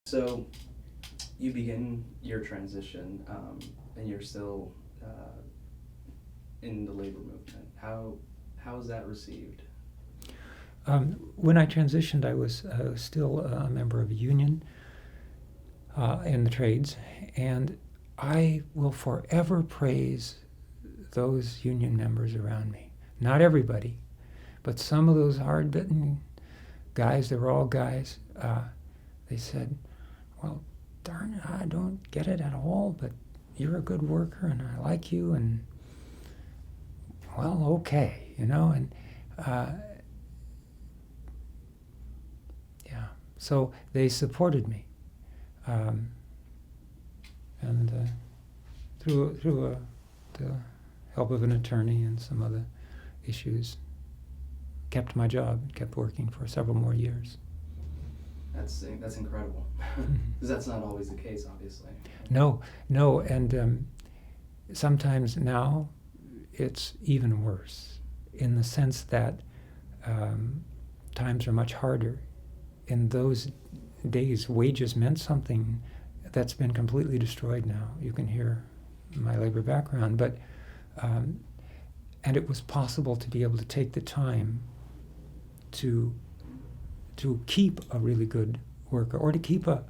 So you begin your transition, and you're still in the labor movement. How is that received? When I transitioned, I was still a member of a union in the trades, and I will forever praise those union members around me. Not everybody, but some of those hard-bitten guys, they were all guys, they said, well, darn it, I don't get it at all, but you're a good worker and I like you, and well, okay, and yeah, so they supported me, and through the help of an attorney and some other issues, kept my job, kept working for several more years. That's incredible, because that's not always the case, obviously. No, and sometimes now it's even worse, in the sense that times are much harder. In those days, wages meant something that's been completely destroyed now. You can hear my labor background, but and it was possible to be able to take the time to keep a really good worker, or to keep a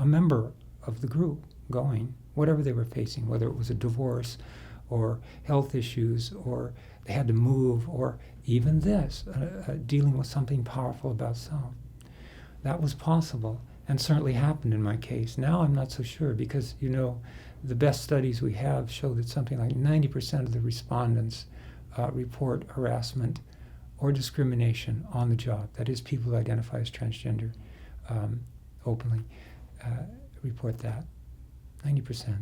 member of the group going, whatever they were facing, whether it was a divorce or health issues, or they had to move, or even this, dealing with something powerful about self. That was possible, and certainly happened in my case. Now I'm not so sure, because the best studies we have show that something like 90% of the respondents report harassment or discrimination on the job. That is, people who identify as transgender openly report that. 90%.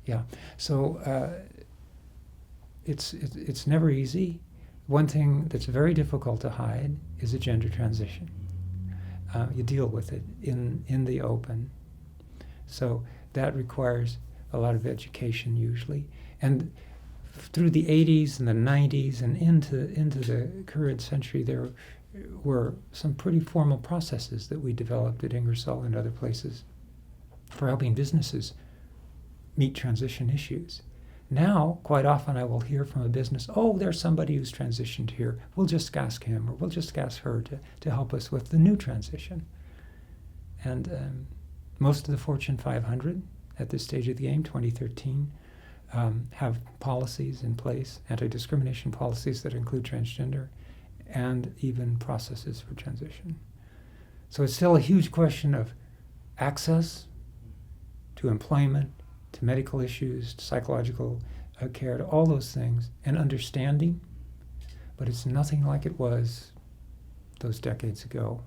Yeah. So it's never easy. One thing that's very difficult to hide is a gender transition. You deal with it in the open. So that requires a lot of education usually. And through the 80s and the 90s and into the current century, there were some pretty formal processes that we developed at Ingersoll and other places for helping businesses meet transition issues. Now, quite often I will hear from a business, oh, there's somebody who's transitioned here. We'll just ask him or we'll just ask her to help us with the new transition. And most of the Fortune 500 at this stage of the game, 2013, have policies in place, anti-discrimination policies that include transgender, and even processes for transition. So it's still a huge question of access to employment, to medical issues, to psychological care, to all those things, and understanding, but it's nothing like it was those decades ago.